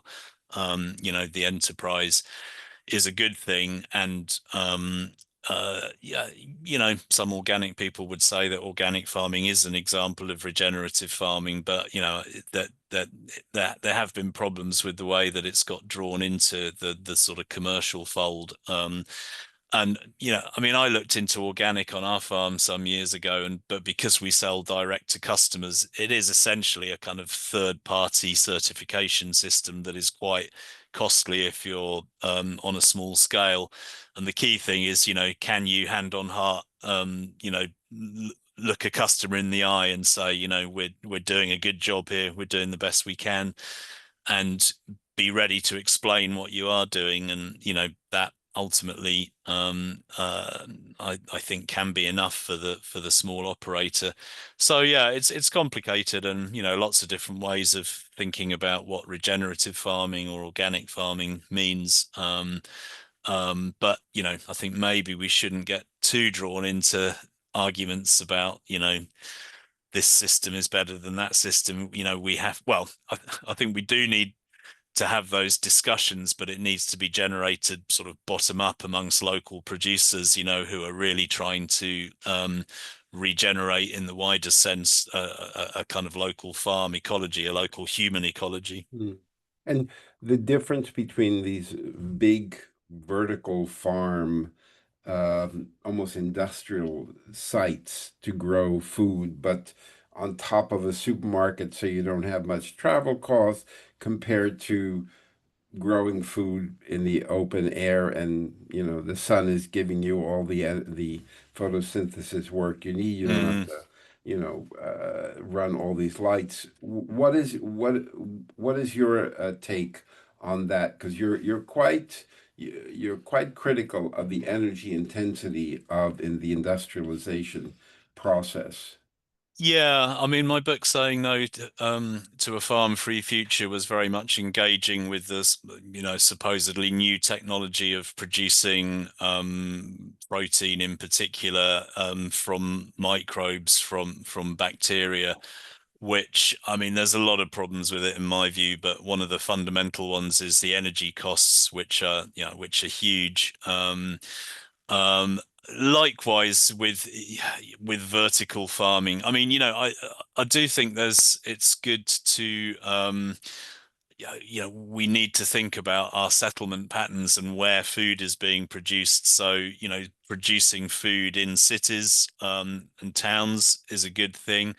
the enterprise, is a good thing. And yeah, some organic people would say that organic farming is an example of regenerative farming, but that there have been problems with the way that it's got drawn into the sort of commercial fold. And I mean, I looked into organic on our farm some years ago, and but because we sell direct to customers, it is essentially a kind of third party certification system that is quite costly if you're on a small scale. And the key thing is, can you hand on heart, look a customer in the eye and say, we're doing a good job here, we're doing the best we can, and be ready to explain what you are doing. And that ultimately, I think, can be enough for the small operator. So yeah, it's complicated, and lots of different ways of thinking about what regenerative farming or organic farming means. But I think maybe we shouldn't get too drawn into arguments about, this system is better than that system. We have, well, I think we do need to have those discussions, but it needs to be generated sort of bottom up amongst local producers, who are really trying to regenerate, in the wider sense, a kind of local farm ecology, a local human ecology. Mm. And the difference between these big vertical farm, almost industrial sites to grow food, but on top of a supermarket, so you don't have much travel costs, compared to growing food in the open air, and the sun is giving you all the photosynthesis work you need. You don't have Mm. to run all these lights. What is your take on that? Because you're quite critical of the energy intensity of in the industrialization process. Yeah, I mean, my book saying no to a farm-free future was very much engaging with this, supposedly new technology of producing protein, in particular, from microbes, from bacteria. Which, I mean, there's a lot of problems with it in my view, but one of the fundamental ones is the energy costs, which are huge. Um, Likewise with vertical farming. I mean, I do think it's good to yeah, we need to think about our settlement patterns and where food is being produced. So, producing food in cities and towns is a good thing,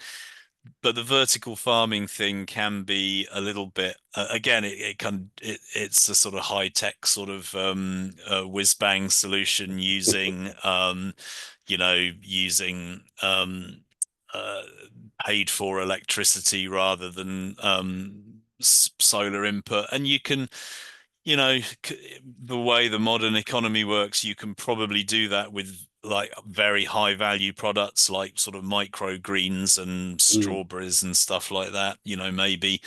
but the vertical farming thing can be a little bit, again, it's a sort of high tech sort of whiz bang solution, using uh, paid for electricity rather than solar input. And you can, the way the modern economy works, you can probably do that with like very high value products like sort of microgreens and Mm, strawberries and stuff like that, maybe.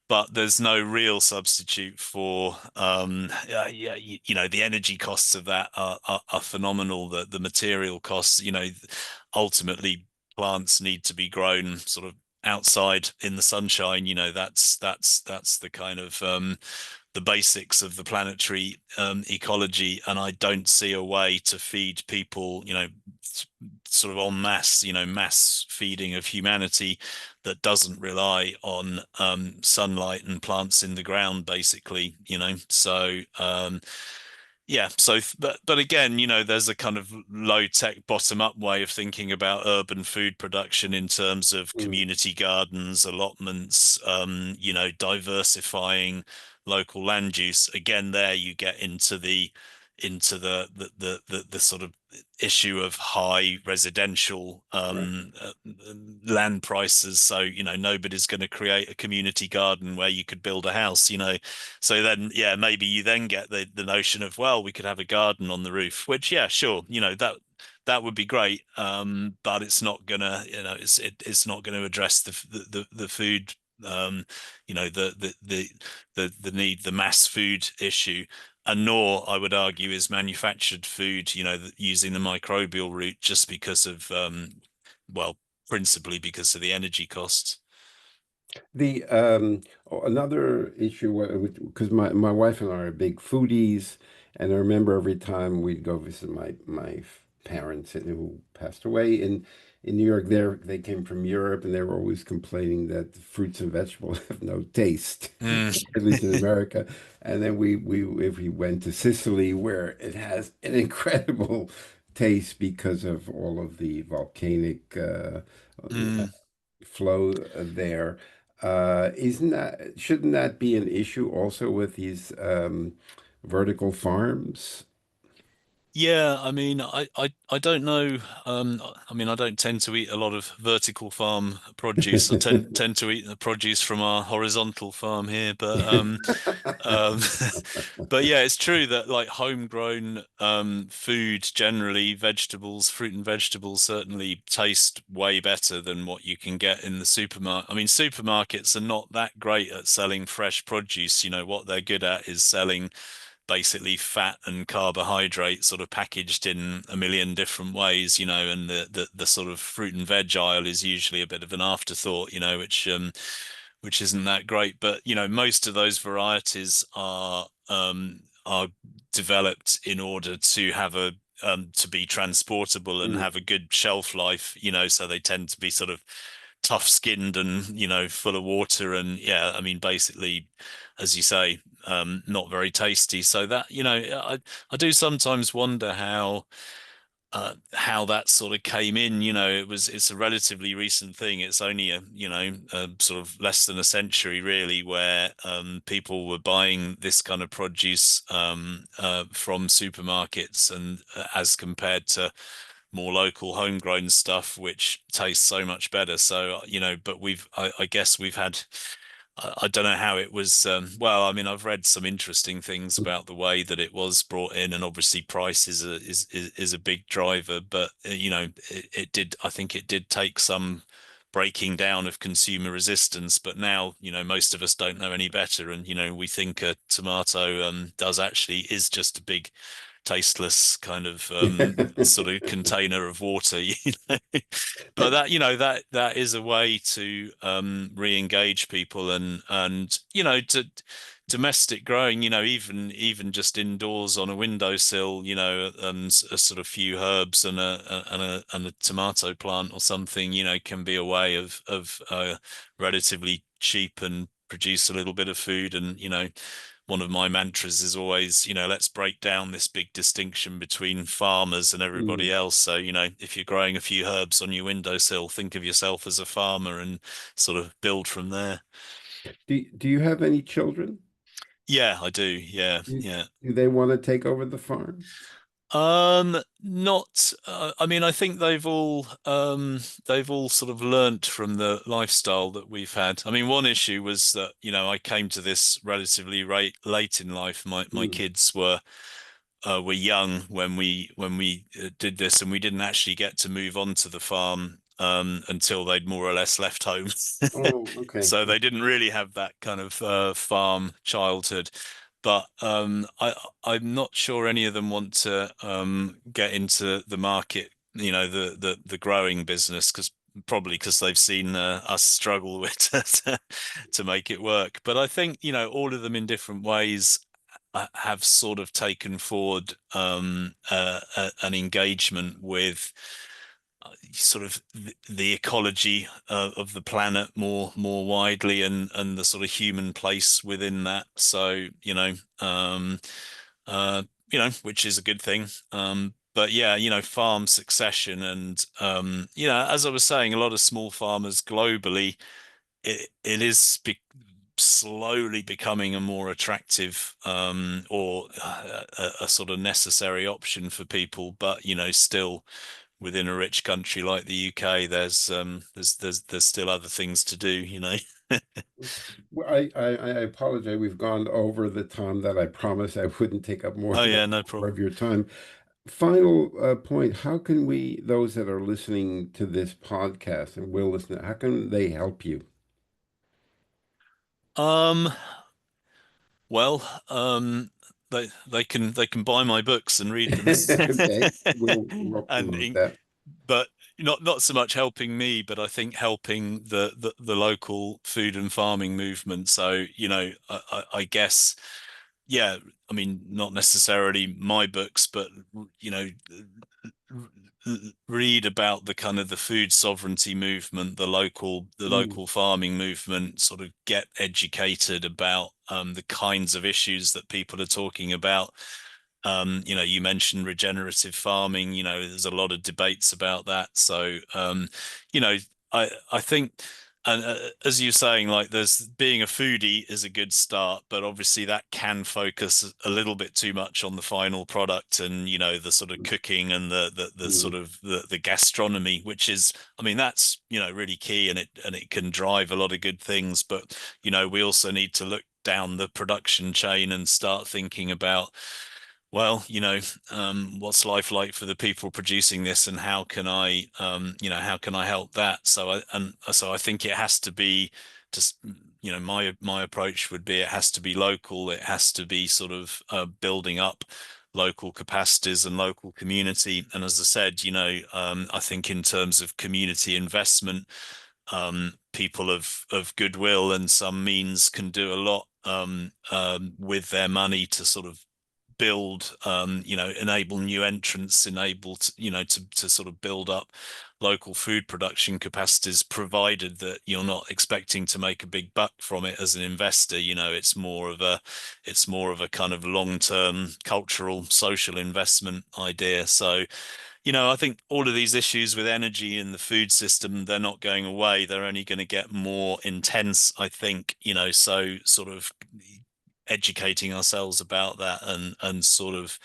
But there's no real substitute for yeah, the energy costs of that are phenomenal. The material costs, ultimately plants need to be grown sort of outside in the sunshine. That's the kind of the basics of the planetary ecology, and I don't see a way to feed people, sort of en masse, mass feeding of humanity that doesn't rely on sunlight and plants in the ground, basically. So yeah, so but again, there's a kind of low tech bottom up way of thinking about urban food production in terms of mm, community gardens, allotments, diversifying local land use. Again, there you get into the into the sort of issue of high residential Right. land prices. So, nobody's going to create a community garden where you could build a house. So then, yeah, maybe you then get the notion of, well, we could have a garden on the roof, which, yeah, sure, that would be great. But it's not gonna, it's not going to address the food, um, the need, the mass food issue. And nor, I would argue, is manufactured food, using the microbial route, just because of, well, principally because of the energy costs. The another issue, because my wife and I are big foodies, and I remember every time we'd go visit my parents who passed away in New York. They came from Europe, and they were always complaining that fruits and vegetables have no taste, Mm. at least in America. And then we if we went to Sicily, where it has an incredible taste because of all of the volcanic Mm. flow there. Isn't that shouldn't that be an issue also with these vertical farms? Yeah, I mean, I don't know. I mean, I don't tend to eat a lot of vertical farm produce. I tend to eat the produce from our horizontal farm here, um, but yeah, it's true that like homegrown food generally, vegetables, fruit and vegetables certainly taste way better than what you can get in the supermarket. I mean, supermarkets are not that great at selling fresh produce. What they're good at is selling basically fat and carbohydrate sort of packaged in a million different ways, and the sort of fruit and veg aisle is usually a bit of an afterthought, which isn't that great. But most of those varieties are developed in order to have a to be transportable and Mm. have a good shelf life, so they tend to be sort of tough skinned and full of water, and yeah, I mean basically, as you say, not very tasty. So that, I do sometimes wonder how that sort of came in. It's a relatively recent thing. It's only a sort of less than a century really, where people were buying this kind of produce from supermarkets, and as compared to more local homegrown stuff, which tastes so much better. So, but I guess we've had, I don't know how it was. Well, I mean, I've read some interesting things about the way that it was brought in, and obviously price is a big driver. But it did. I think it did take some breaking down of consumer resistance. But now, most of us don't know any better, and we think a tomato does actually is just a big tasteless kind of sort of container of water. But that is a way to re-engage people, and to domestic growing, even just indoors on a windowsill, a sort of few herbs and a tomato plant or something, can be a way of relatively cheap and produce a little bit of food. And one of my mantras is always, let's break down this big distinction between farmers and everybody Mm. else. So, if you're growing a few herbs on your windowsill, think of yourself as a farmer and sort of build from there. Do you have any children? Yeah, I do. Yeah, Do, yeah. do they want to take over the farm? Not, I mean, I think they've all sort of learnt from the lifestyle that we've had. I mean, one issue was that, I came to this relatively late in life. My Mm. kids were young when we did this, and we didn't actually get to move on to the farm until they'd more or less left home. Oh, okay. So they didn't really have that kind of farm childhood. But I'm not sure any of them want to get into the market, the growing business, because probably because they've seen us struggle with to make it work. But I think, all of them in different ways have sort of taken forward an engagement with sort of the ecology of the planet more widely, and the sort of human place within that. So, uh, which is a good thing. But yeah, farm succession, and as I was saying, a lot of small farmers globally, it is slowly becoming a more attractive or a sort of necessary option for people. But still within a rich country like the UK, there's still other things to do. Well, I apologize. We've gone over the time that I promised I wouldn't take up Oh much yeah, no more of problem. your time. Final point, how can we, those that are listening to this podcast and will listen, how can they help you? Um, well, they can buy my books and read them, Okay, we'll and promote that. but not so much helping me, but I think helping the local food and farming movement. So, I guess, yeah, I mean, not necessarily my books, but you know, read about the kind of the food sovereignty movement, the Mm, local farming movement, sort of get educated about the kinds of issues that people are talking about. You mentioned regenerative farming, there's a lot of debates about that. So, you know, I think, and as you're saying, like there's being a foodie is a good start, but obviously that can focus a little bit too much on the final product and, the sort of cooking and the sort mm. of the gastronomy, which is, I mean, that's, really key and it can drive a lot of good things. But, we also need to look down the production chain and start thinking about, well, what's life like for the people producing this, and how can I help that? So I think it has to be just, my approach would be it has to be local. It has to be sort of building up local capacities and local community. And as I said, I think in terms of community investment, people of goodwill and some means can do a lot with their money to sort of build, enable new entrants, enable to sort of build up local food production capacities, provided that you're not expecting to make a big buck from it as an investor. It's more of a kind of long-term cultural, social investment idea. So, I think all of these issues with energy in the food system, they're not going away. They're only going to get more intense, I think, so sort of educating ourselves about that and sort of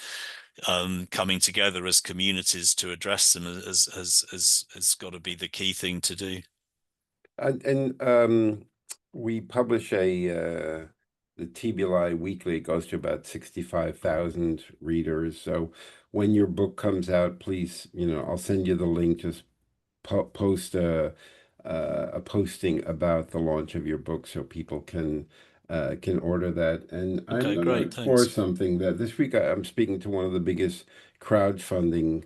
coming together as communities to address them has got to be the key thing to do. And we publish the TBLI weekly. It goes to about 65,000 readers. So when your book comes out, please, I'll send you the link. Just post a posting about the launch of your book so people can order that. And I'm Okay, going to great, explore thanks. something that this week I'm speaking to one of the biggest crowdfunding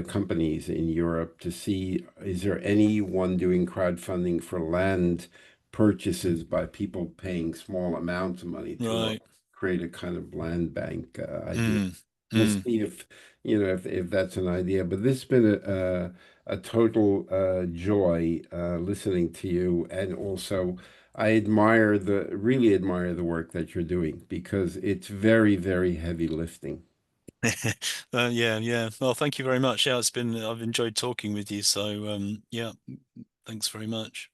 companies in Europe to see, is there anyone doing crowdfunding for land purchases by people paying small amounts of money to Right. create a kind of land bank idea. Mm, We'll mm. see if that's an idea. But this has been a total joy listening to you, and also really admire the work that you're doing because it's very, very heavy lifting. Yeah, yeah. Well, thank you very much. Yeah, I've enjoyed talking with you. So, yeah, thanks very much.